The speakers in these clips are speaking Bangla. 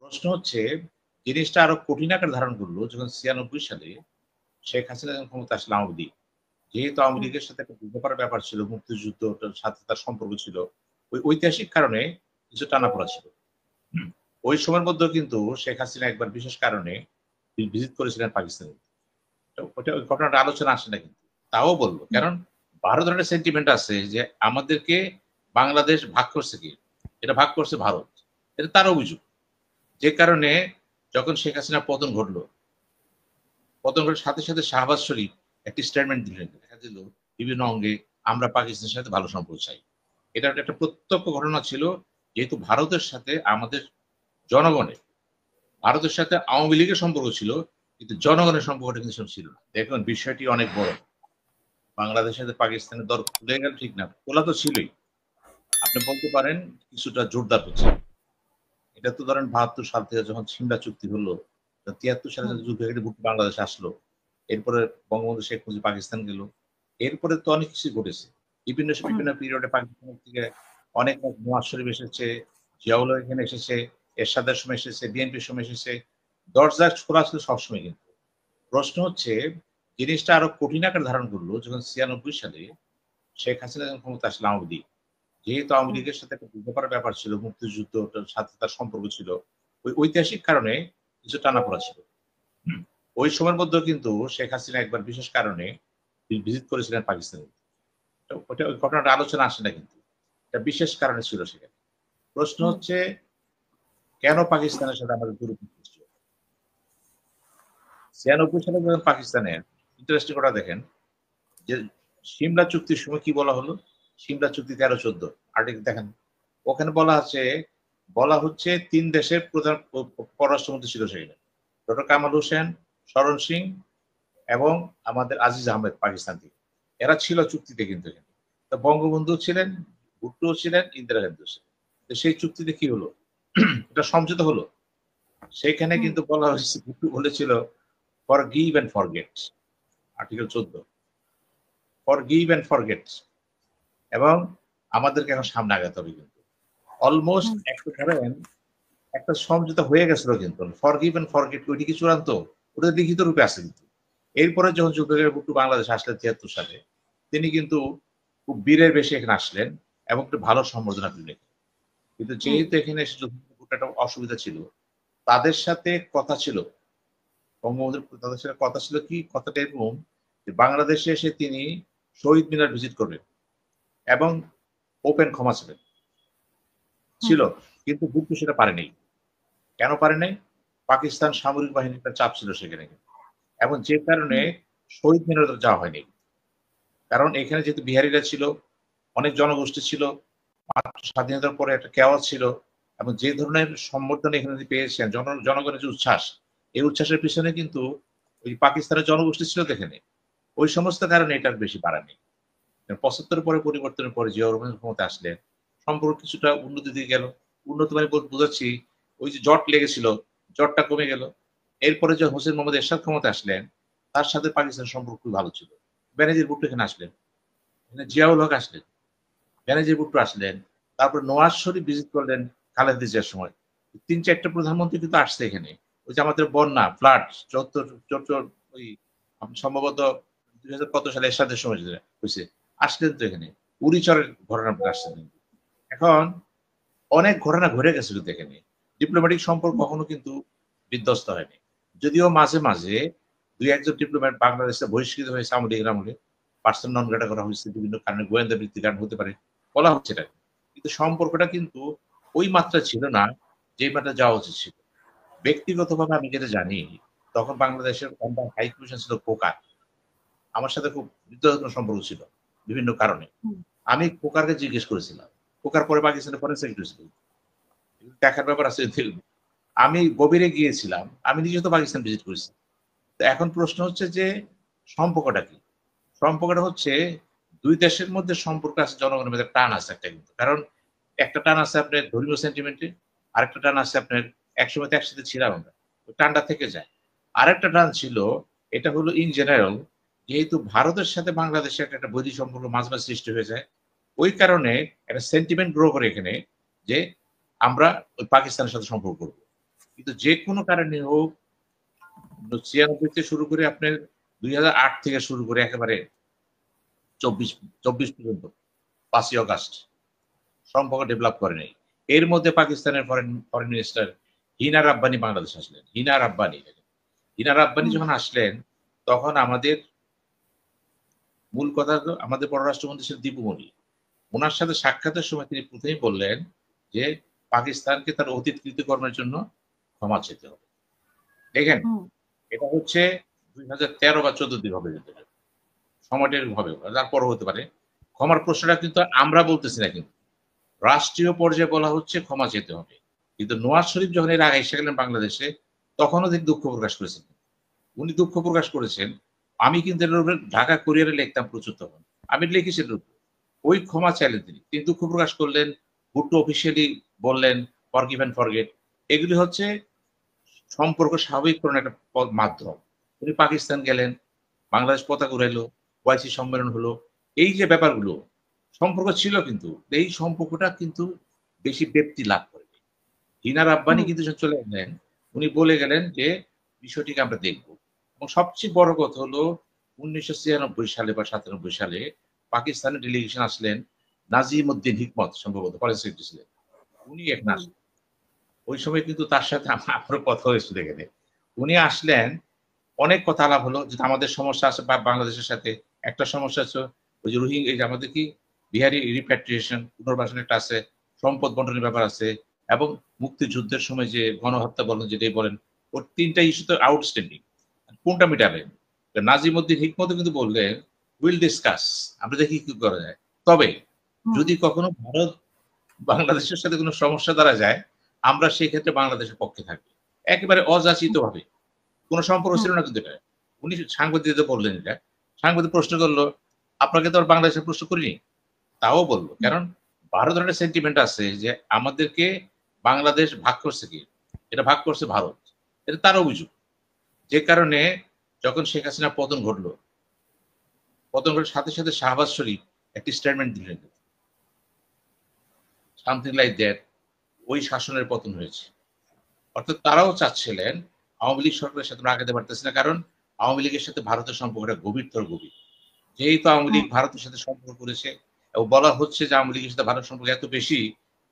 প্রশ্ন হচ্ছে জিনিসটা আরো কঠিন আকার ধারণ করলো যখন ৯৬ সালে শেখ হাসিনা যখন ক্ষমতা আসলে আওয়ামী লীগ। যেহেতু আওয়ামী হুম, লীগের সাথে একটা বোঝাপড়ার ব্যাপার ছিল, মুক্তিযুদ্ধটার সাথে তার সম্পর্ক ছিল। ওই ঐতিহাসিক কারণে কিছু টানাপোড়া ছিল। হুম। ওই সময়ের মধ্যেও কিন্তু শেখ হাসিনা একবার বিশেষ কারণে ভিজিট করেছিলেন পাকিস্তানে। তো ওটা ওই ঘটনাটা আলোচনা আসে না কিন্তু। তাও বলল। হুম, কারণ ভারতের একটা সেন্টিমেন্ট আছে যে আমাদেরকে বাংলাদেশ ভাগ করছে কে? এটা ভাগ করছে ভারত। এটা তার অভিযোগ। যে কারণে যখন শেখ হাসিনার পতন ঘটলো, পতন ঘটার সাথে, সাথে শাহবাজ শরীফ একটি স্টেটমেন্ট দিলেন। দেখা দিল বিভিন্ন অঙ্গে আমরা পাকিস্তানের সাথে ভালো সম্পর্ক চাই। এটা একটা প্রত্যক্ষ ঘটনা ছিল। যেহেতু ভারতের সাথে আমাদের জনগণের, ভারতের সাথে আওয়ামী লীগের সম্পর্ক ছিল, কিন্তু জনগণের সম্পর্কটা কিন্তু সেরকম ছিল না। দেখুন বিষয়টি অনেক বড়। বাংলাদেশের সাথে পাকিস্তানের দর খুলে গেল ঠিক না। খোলা তো ছিলই। আপনি বলতে পারেন কিছুটা জোরদার হচ্ছে। এটা তো ধরেন ৭২ সাল থেকে যখন সিমলা চুক্তি হলো, ৭৩ সালে হুম, যখন যুদ্ধ কেটে বাংলাদেশে আসলো। এরপরে বঙ্গবন্ধু শেখ মুজিব পাকিস্তান গেল। এরপরে তো অনেক কিছু ঘটেছে। বিভিন্ন হুম, বিভিন্ন পিরিয়ডে পাকিস্তান থেকে অনেক নওয়াজ শরীফ এসেছে, জিয়াউল হক এখানে এসেছে, এরশাদের সময় এসেছে, বিএনপির সময় এসেছে। দরজা খোলা ছিল সবসময় কিন্তু। প্রশ্ন হচ্ছে জিনিসটা আরো কঠিন আকার ধারণ করলো যখন ৯৬ সালে শেখ হাসিনা যখন ক্ষমতা আসলে আওয়ামী লীগ। যেহেতু আওয়ামী হুম, লীগের সাথে একটা বোঝাপড়ার ব্যাপার ছিল, মুক্তিযুদ্ধটার সাথে তার সম্পর্ক ছিল। ওই ঐতিহাসিক কারণে কিছু টানাপোড়া ছিল। হুম। ওই সময়ের মধ্যেও কিন্তু শেখ হাসিনা একবার বিশেষ কারণে ভিজিট করেছিলেন পাকিস্তানে। তো ওটা ওই ঘটনাটা আলোচনা আসে না কিন্তু। একটা বিশেষ কারণে ছিল সেখানে। প্রশ্ন হুম, হচ্ছে কেন পাকিস্তানের সাথে আমাদের দূরত্ব সৃষ্টি হলো? ৯৬ সালে যখন পাকিস্তানের ইন্টারেস্টিং কথা দেখেন যে সিমলা চুক্তির সময় কি বলা হলো? সিমলা চুক্তি ১৩-১৪ আর্টিকেল দেখেন। ওখানে বলা হচ্ছে ৩ দেশের প্রধান পররাষ্ট্রমন্ত্রী ছিল সেখানে। ডক্টর কামাল হোসেন, শরণ সিং এবং আমাদের আজিজ আহমেদ পাকিস্তান থেকে। এরা ছিল চুক্তিতে কিন্তু এখানে। তো বঙ্গবন্ধু ছিলেন, ভুট্টোও ছিলেন, ইন্দিরা গান্ধীও ছিলেন। তো সেই চুক্তিতে কি হলো? এটা সমঝোতা হলো। সেখানে হুম, কিন্তু বলা হয়েছে ভুট্টো বলেছিল forgive and forget article ১৪ forgive and forget এবং আমাদেরকে এখন সামনে আগাতে হবে কিন্তু। অলমোস্ট হুম, একটা ধরেন একটা সমঝোতা হয়ে গেছিল কিন্তু। ফরগিভ অ্যান্ড ফরগেট ওইটা কি চূড়ান্ত? ওটা লিখিত রূপে আছে কিন্তু। এরপরে যখন যুদ্ধের ভুট্টো বাংলাদেশে আসলেন ৭৩ সালে, তিনি কিন্তু খুব বীরের বেশে এখানে আসলেন এবং একটু ভালো সম্বর্ধনা পেলেন। কিন্তু হুম, যেহেতু এখানে এসে যুদ্ধের একটা অসুবিধা ছিল, তাদের সাথে কথা ছিল, বঙ্গবন্ধুর তাদের সাথে কথা ছিল কি? কথাটা এরকম যে বাংলাদেশে এসে তিনি শহীদ মিনার ভিজিট করবেন এবং ওপেন ক্ষমা চাইবেন। হুম, ছিল। কিন্তু ভুট্টো সেটা পারে নাই। কেন পারে নাই? পাকিস্তান সামরিক বাহিনীর একটা চাপ ছিল সেখানে। এবং যে কারণে হুম, শহীদ মিনারে যাওয়া হয়নি। কারণ এখানে যেহেতু বিহারীরা ছিল, অনেক জনগোষ্ঠী ছিল, মাত্র স্বাধীনতার পরে একটা কেওয়াস ছিল এবং যে ধরনের সম্বর্ধনা এখানে পেয়েছেন জনগণের যে উচ্ছ্বাস, এই উচ্ছ্বাসের পিছনে কিন্তু ওই পাকিস্তানের জনগোষ্ঠী ছিল তো এখানে। ওই সমস্ত কারণে এটা আর বেশি বাড়ায়নি। ৭৫ পরে পরিবর্তনের পরে জিয়াউর রহমান ক্ষমতায় আসলেন, সম্পর্ক কিছুটা উন্নতির দিকে গেল। উন্নত মানে বোঝাচ্ছি ওই যে জট লেগেছিল, জটটা কমে গেল। এরপরে যে হোসেন মোহাম্মদ এরশাদ ক্ষমতায় আসলেন, তার সাথে পাকিস্তানের সম্পর্ক খুব ভালো ছিল। বেনজির ভুট্টো এখানে আসলেন। এখানে জিয়াউল হক আসলেন। বেনজির ভুট্টো আসলেন। তারপর নওয়াজ শরীফ ভিজিট করলেন খালেদা জিয়ার সময়। ৩-৪ টা প্রধানমন্ত্রী কিন্তু আসছে এখানে। ওই যে আমাদের বন্যা, ফ্লাড ৭৪ ওই সম্ভবত ২০০০ কত সালে এরশাদের সময় যেটা হইছে। আসলেন তো এখানে। উড়িচরের ঘটনাটা আসছে কিন্তু। এখন অনেক ঘটনা ঘটে গেছে কিন্তু এখানে। ডিপ্লোম্যাটিক সম্পর্ক হুম, কখনো কিন্তু বিধ্বস্ত হয়নি। যদিও মাঝে, মাঝে ২-১ জন ডিপ্লোম্যাট বাংলাদেশে বহিষ্কৃত হয়েছে আওয়ামী লীগের আমলে। পার্সন নন গ্রেটা করা হয়েছে বিভিন্ন কারণে, গোয়েন্দা ভিত্তিক কারণ হতে পারে। বলা হচ্ছে এটা। কিন্তু সম্পর্কটা কিন্তু ওই মাত্রা ছিল না, যেই মাত্রা যাওয়া উচিত ছিল। ব্যক্তিগতভাবে আমি যেটা জানি, তখন বাংলাদেশের হাই কমিশন ছিল খোকা। আমার সাথে খুব হৃদ্যযত্ন সম্পর্ক ছিল বিভিন্ন কারণে। হুম, আমি খোকাকে জিজ্ঞেস করেছিলাম। খোকার পরে পাকিস্তানের ফরেন সেক্রেটারি ছিল। দেখার ব্যাপার আছে দেখব। আমি গভীরে গিয়েছিলাম। আমি নিজে তো পাকিস্তান ভিজিট করেছি। তো এখন প্রশ্ন হচ্ছে যে সম্পর্কটা কি? সম্পর্কটা হচ্ছে ২ দেশের মধ্যে সম্পর্ক আছে, জনগণের মধ্যে টান আছে একটা কিন্তু। কারণ একটা টান আছে আপনার ধর্মীয় সেন্টিমেন্ট এ, আরেকটা টান আছে আপনার একসময় তো একসাথে ছিলাম আমরা। ওই টানটা থেকে যায়। আরেকটা টান ছিল, এটা হলো ইন জেনারেল যেহেতু ভারতের সাথে বাংলাদেশের একটা বৈরী সম্পর্ক মাঝে, মাঝে সৃষ্টি হয়ে যায়। ওই কারণে একটা সেন্টিমেন্ট গ্রো করে এখানে যে আমরা ওই পাকিস্তানের সাথে সম্পর্ক করব। কিন্তু যে কোনো কারণে হোক 96 থেকে শুরু করে আপনার 2008 থেকে শুরু করে একেবারে 24 পর্যন্ত 5ই অগাস্ট সম্পর্ক ডেভেলপ করে নাই। এর মধ্যে পাকিস্তানের ফরেন মিনিস্টার হিনা রাব্বানি বাংলাদেশ আসলেন। হিনা রাব্বানি যখন আসলেন তখন আমাদের মূল কথা হলো আমাদের পররাষ্ট্রমন্ত্রী ছিলেন দীপু মনি। ওনার সাথে সাক্ষাতের সময় তিনি প্রথমেই বললেন যে পাকিস্তানকে তার অতীত কৃতকর্মের জন্য ক্ষমা চেতে হবে। দেখেন এটা হচ্ছে 2013 বা 14 দিক হবে, সময়টা এরকম হবে, তারপরও হতে পারে। ক্ষমার প্রশ্নটা কিন্তু আমরা বলতেছি না, কিন্তু রাষ্ট্রীয় পর্যায়ে বলা হচ্ছে ক্ষমা চেতে হবে। কিন্তু নওয়াজ শরীফ যখন এর আগে এসে গেলেন বাংলাদেশে, তখনও তিনি দুঃখ প্রকাশ করেছেন। উনি দুঃখ প্রকাশ করেছেন। আমি কিন্তু এর উপরে ঢাকা কুরিয়ারে লিখতাম প্রচুর তখন। আমি লিখেছি এর উপরে। ওই ক্ষমা চাইলেন তিনি দুঃখ প্রকাশ করলেন। ভুট্টো অফিসিয়ালি বললেন ফরগিভ এন্ড ফরগেট। এগুলি হচ্ছে সম্পর্ক স্বাভাবিককরণের একটা মাধ্যম। উনি পাকিস্তান গেলেন, বাংলাদেশ পতাকা উড়াইলো, ওআইসি সম্মেলন হলো। এই যে ব্যাপারগুলো সম্পর্ক ছিল, কিন্তু এই সম্পর্কটা কিন্তু বেশি ব্যাপ্তি লাভ করে। হিনা রাব্বানি কিন্তু চলে গেলেন, উনি বলে গেলেন যে বিষয়টিকে আমরা দেখব। এবং সবচেয়ে বড় কথা হলো 1996 সালে বা 97 সালে পাকিস্তানের ডেলিগেশন আসলেন নাজিমউদ্দিন হিকমত, সম্ভবত ফরেন সেক্রেটারি ছিলেন। উনি এখানে আসলেন। ওই সময় কিন্তু তার সাথে আমারও কথা হয়েছিল এখানে। উনি আসলেন, অনেক কথা আলাপ হলো যে আমাদের সমস্যা আছে বা বাংলাদেশের সাথে একটা সমস্যা আছে, ওই যে রোহিঙ্গা, এই যে আমাদের কি বিহারি রিপ্যাট্রিয়েশন পুনর্বাসন একটা আছে, সম্পদ বন্টনের ব্যাপার আছে, এবং মুক্তিযুদ্ধের সময় যে গণহত্যা বলেন, যেটাই বলেন, ওর 3টা ইস্যু তো আউটস্ট্যান্ডিং। কোনটা মিটাবেন? নাজিমউদ্দিন হিকমত কিন্তু বললেন উইল ডিসকাস, আমরা দেখি কি করা যায়। তবে যদি কখনো ভারত বাংলাদেশের সাথে কোনো সমস্যা দ্বারা যায়, আমরা সেই ক্ষেত্রে বাংলাদেশের পক্ষে থাকবো। একেবারে অযাচিত ভাবে, কোনো সম্পর্ক ছিল না কিন্তু এটা। উনি সাংবাদিকদের বললেন এটা। সাংবাদিক প্রশ্ন করলো, আপনাকে তো আর বাংলাদেশের প্রশ্ন করিনি, তাও বললো। কারণ ভারতের একটা সেন্টিমেন্ট আছে যে আমাদেরকে বাংলাদেশ ভাগ করছে কি, এটা ভাগ করছে ভারত, এটা তার অভিযোগ। যে কারণে যখন শেখ হাসিনা পতন ঘটলো, পতন ঘটার সাথে সাথে শাহবাজ শরীফ একটি স্টেটমেন্ট দিলেন, সামথিং লাইক দ্যাট, ওই শাসনের পতন হয়েছে। অর্থাৎ তারাও চাচ্ছিলেন আওয়ামী লীগ সরকারের সাথে আগাতে পারতেছে না, কারণ আওয়ামী লীগের সাথে ভারতের সম্পর্কটা গভীরতর গভীর। যেহেতু আওয়ামী লীগ ভারতের সাথে সম্পর্ক করেছে, এবং বলা হচ্ছে যে আওয়ামী লীগের সাথে ভারতের সম্পর্ক এত বেশি,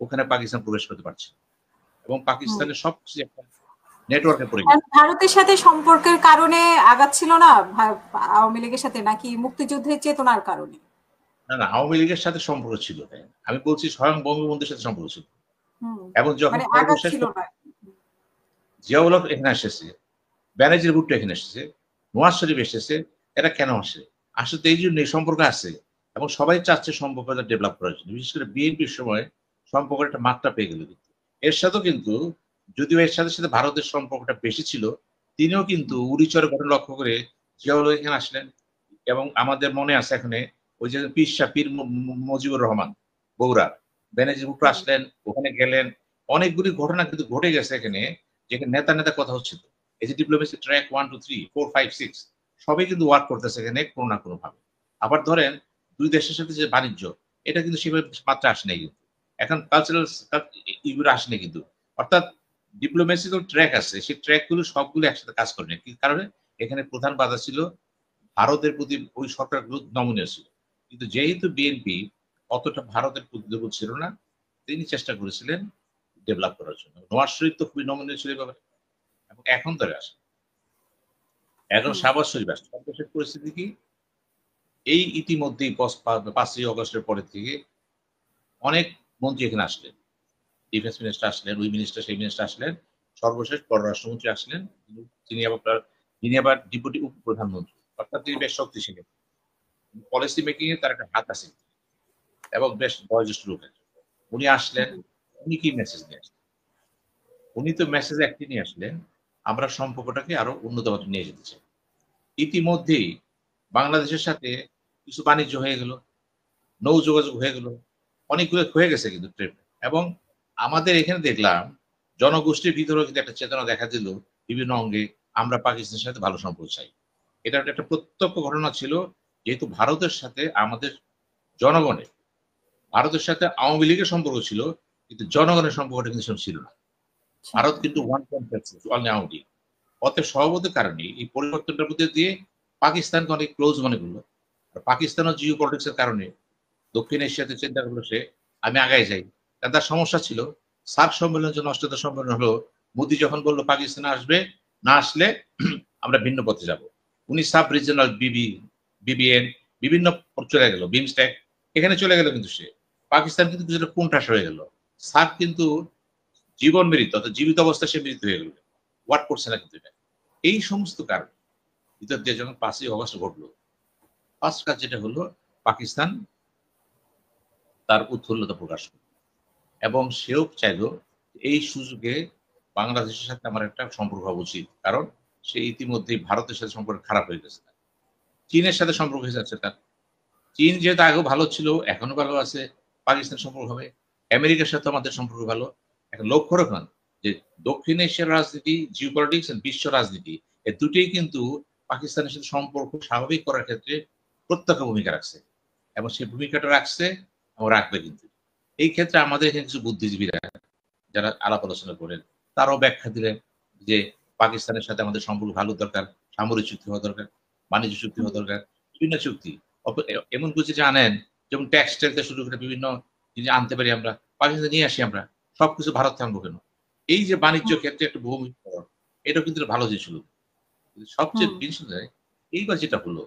ওখানে পাকিস্তান প্রবেশ করতে পারছে, এবং পাকিস্তানের সবচেয়ে একটা নেটওয়ার্কে পড়ে গেছে। ভারতের সাথে সম্পর্কের কারণে আগাচ্ছিল না আওয়ামী লীগের সাথে, নাকি মুক্তিযুদ্ধের চেতনার কারণে? না, আওয়ামী লীগের সাথে সম্পর্ক ছিল, আমি বলছি স্বয়ং বঙ্গবন্ধুর সাথে সম্পর্ক ছিল। এবং যখন সর্বশেষ জিয়াউল হক এখানে এসেছে, ব্যানার্জির ভুট্টো এখানে এসেছে, নওয়াজ শরীফ এসেছে, এরা কেন আসে? আসলে তো এই জন্য সম্পর্ক আছে, এবং সবাই চাচ্ছে সম্পর্কটা ডেভেলপ করার জন্য। বিশেষ করে বিএনপির সময় সম্পর্কের একটা মাত্রা পেয়ে গেল। কিন্তু এর সাথেও কিন্তু, যদিও এর সাথে সাথে ভারতের সম্পর্কটা বেশি ছিল, তিনিও কিন্তু উড়িচরের ঘটনা লক্ষ্য করে জিয়াউল হক এখানে আসলেন। এবং আমাদের মনে আছে এখানে ওই যে পীর মুজিবুর রহমান বগুড়া, ব্যানার্জির ভুট্টো আসলেন, ওখানে গেলেন। অনেকগুলি ঘটনা কিন্তু ঘটে গেছে এখানে, যেখানে নেতা নেতা কথা হচ্ছে। তো এই যে ডিপ্লোমেসি ট্র্যাক 1 2 3 4 5 6 সবই কিন্তু ওয়ার্ক করতেছে এখানে কোনো না কোনো ভাবে। আবার ধরেন দুই দেশের সাথে যে বাণিজ্য, এটা কিন্তু সেভাবে মাত্রা আসে নাই, কিন্তু এখন কালচারাল ইগুলো আসে নাই কিন্তু। অর্থাৎ ডিপ্লোমেসি তো ট্র্যাক আছে, সেই ট্র্যাকগুলো সবগুলো একসাথে কাজ করে না। কি কারণে? এখানে প্রধান বাধা ছিল ভারতের প্রতি ওই সরকারগুলো নমনীয় ছিল। কিন্তু যেহেতু বিএনপি অতটা ভারতের প্রতি দুর্বল ছিল না, তিনি চেষ্টা করেছিলেন ডেভেলপ করার জন্য। নওয়াজ শরীফ তো খুবই নমনীয় ছিল ব্যাপারে, এবং এখন ধরে আসে, এখন শাহবাজ শরীফ আসে। সর্বশেষ পরিস্থিতি কি, এই ইতিমধ্যেই 5ই অগস্টের পরের থেকে অনেক মন্ত্রী এখানে আসলেন, ডিফেন্স মিনিস্টার আসলেন, ওই মিনিস্টার সেই মিনিস্টার আসলেন, সর্বশেষ পররাষ্ট্রমন্ত্রী আসলেন, তিনি আবার ডেপুটি উপপ্রধানমন্ত্রী, অর্থাৎ তিনি বেশ শক্তিশালী। পলিসি মেকিং এ তার একটা হাত আছে, এবং বেশ বয়োজ্যেষ্ঠ লোক। উনি আসলেন, উনি কি মেসেজ নিয়ে আসলেন? উনি তো মেসেজ একটি নিয়ে আসলেন, আমরা সম্পর্কটাকে আরো উন্নত পথে নিয়ে যেতে চাই। ইতিমধ্যেই বাংলাদেশের সাথে কিছু বাণিজ্য হয়ে গেল, নৌ যোগাযোগ হয়ে গেল, অনেকগুলো হয়ে গেছে কিন্তু ট্রেড। এবং আমাদের এখানে দেখলাম জনগোষ্ঠীর ভিতরেও কিন্তু একটা চেতনা দেখা দিল বিভিন্ন অঙ্গে, আমরা পাকিস্তানের সাথে ভালো সম্পর্ক চাই। এটা একটা প্রত্যক্ষ ঘটনা ছিল, যেহেতু ভারতের সাথে আমাদের ভারতের সাথে আওয়ামী লীগের সম্পর্ক ছিল, কিন্তু জনগণের সম্পর্কটা কিন্তু ছিল না। ভারত কিন্তু ওয়ান কনফারেন্স অলনাউডি অতএব স্বভাবত কারণে এই পরিবর্তনটার মধ্যে দিয়ে পাকিস্তানকে অনেক ক্লোজ মনে করলো। আর পাকিস্তানও জিও পলিটিক্সের কারণে দক্ষিণ এশিয়াতে চিন্তা করলো সে আমি আগায় যাই। কারণ তার সমস্যা ছিল সার্ক সম্মেলনের জন্য অষ্টদশ সম্মেলন হলো, মোদি যখন বললো পাকিস্তানে আসবে, না আসলে আমরা ভিন্ন পথে যাব। উনি সাব রিজনাল বিবিএন বিভিন্ন চলে গেল, বিমস্টেক এখানে চলে গেল, কিন্তু সে পাকিস্তান কিন্তু কিছুটা কোণঠাস হয়ে গেল। সার্ক কিন্তু জীবন মৃত অর্থাৎ জীবিত অবস্থায় সে মৃত হয়ে গেল, ওয়াট করছে না কিন্তু এটা। এই সমস্ত কারণ ভিতর দিয়ে যখন 5ই অগস্ট ঘটলো, ফার্স্ট কাজ যেটা হলো পাকিস্তান তার উৎফুল্লতা প্রকাশ করল এবং সেও চাইলো এই সুযোগে বাংলাদেশের সাথে আমার একটা সম্পর্ক হওয়া উচিত, কারণ সে ইতিমধ্যেই ভারতের সাথে সম্পর্ক খারাপ হয়ে গেছে, চীনের সাথে সম্পর্ক হয়ে যাচ্ছে তার। চীন যেহেতু আগেও ভালো ছিল, এখনো ভালো আছে, পাকিস্তান সম্পর্ক হবে, আমেরিকার সাথে আমাদের সম্পর্ক ভালো। এখন লক্ষ্য রাখুন যে দক্ষিণ এশিয়ার রাজনীতি, জিও পলিটিক্স বিশ্ব রাজনীতি এই দুটোই কিন্তু পাকিস্তানের সাথে সম্পর্ক স্বাভাবিক করার ক্ষেত্রে প্রত্যক্ষ ভূমিকা রাখছে এবং সেই ভূমিকাটা রাখছে এবং রাখবে। কিন্তু এই ক্ষেত্রে আমাদের এখানে কিছু বুদ্ধিজীবীরা যারা আলাপ আলোচনা করেন তারাও ব্যাখ্যা দিলেন যে পাকিস্তানের সাথে আমাদের সম্পর্ক ভালো দরকার, সামরিক চুক্তি হওয়া দরকার, বাণিজ্য চুক্তি হওয়া দরকার, বিভিন্ন চুক্তি এমন কিছু জানেন যেমন ট্যাক্সটাইল থেকে শুরু করে বিভিন্ন জিনিস আনতে পারি আমরা, পাকিস্তান নিয়ে আসি আমরা, সবকিছু ভারত থাকবো কেন? এই যে বাণিজ্য ক্ষেত্রে একটা ভূমিকা, এটা কিন্তু ভালো জিনিস হলো। সবচেয়ে জিনিস এইবার যেটা হলো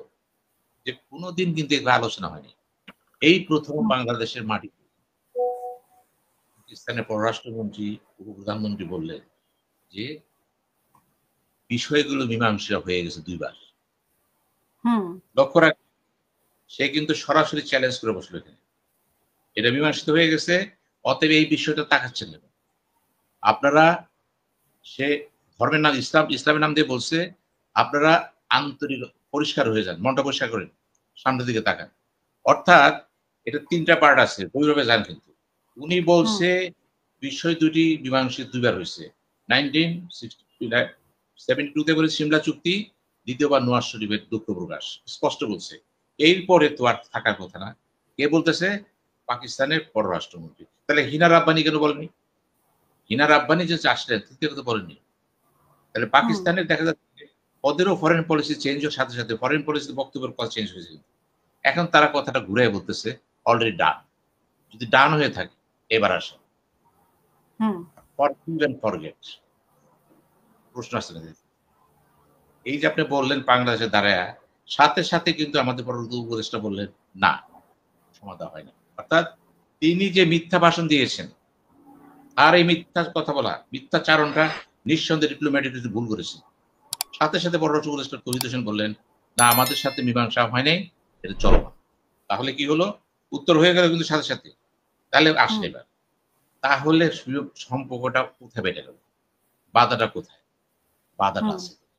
যে কোনোদিন কিন্তু এগুলো আলোচনা হয়নি, এই প্রথম বাংলাদেশের মাটি পাকিস্তানের পররাষ্ট্রমন্ত্রী উপপ্রধানমন্ত্রী বললেন যে বিষয়গুলো মীমাংসা হয়ে গেছে 2বার। লক্ষ্য রাখ, সে কিন্তু সরাসরি চ্যালেঞ্জ করে বসলো এখানে, এটা মীমাংসিত হয়ে গেছে, অতএব এই বিষয়টা তাকাচ্ছেন না আপনারা। সে ধর্মের নাম ইসলামের নাম দিয়ে বলছে আপনারা আন্তরিক পরিষ্কার হয়ে যান, মনটা পরিষ্কার করেন, সামনের দিকে তাকান। অর্থাৎ এটা 3টা পার্ট আছে, গভীরভাবে যান। কিন্তু উনি বলছে বিষয় দুটি মীমাংসিত 2বার হয়েছে। 1972 বলে সিমলা চুক্তি, দ্বিতীয়বার নওয়াজ শরীফের দুঃখ প্রকাশ, স্পষ্ট বলছে। এরপরে তো আর থাকার কথা না। কে বলতেছে? পাকিস্তানের পররাষ্ট্রমন্ত্রী। তাহলে হিনা রাব্বানি কেন বলেনি? হিনা রাব্বানি যে আসলেন তৃতীয় কথা বলেনি। তাহলে পাকিস্তানের দেখা যাচ্ছে ওদেরও ফরেন পলিসি চেঞ্জ হওয়ার সাথে সাথে ফরেন পলিসি বক্তব্যের কথা চেঞ্জ হয়েছে। এখন তারা কথাটা ঘুরে বলতেছে অলরেডি ডান। যদি ডান হয়ে থাকে এবার আসে ফরগেট প্রশ্ন আসছে না। এই যে আপনি বললেন বাংলাদেশে দাঁড়ায়, সাথে সাথে কিন্তু আমাদের পরবর্তী উপদেষ্টা বললেন না, সমাধান হয়নি। অর্থাৎ তিনি যে মিথ্যা ভাষণ দিয়েছেন আর এই মিথ্যা কথা বলা, মিথ্যাচারণটা নিঃসন্দেহে ডিপ্লোম্যাটিক ভুল করেছে। সাথে সাথে পররাষ্ট্র উপদেষ্টা তৌহিদ হোসেন বললেন না, আমাদের সাথে মীমাংসা হয় নাই, এটা চলমান। তাহলে কি হলো? উত্তর হয়ে গেল কিন্তু সাথে সাথে। তাহলে আসলে এবার তাহলে সম্পর্কটা কোথায় বেড়ে গেল? বাধাটা কোথায়? বাধাটা আছে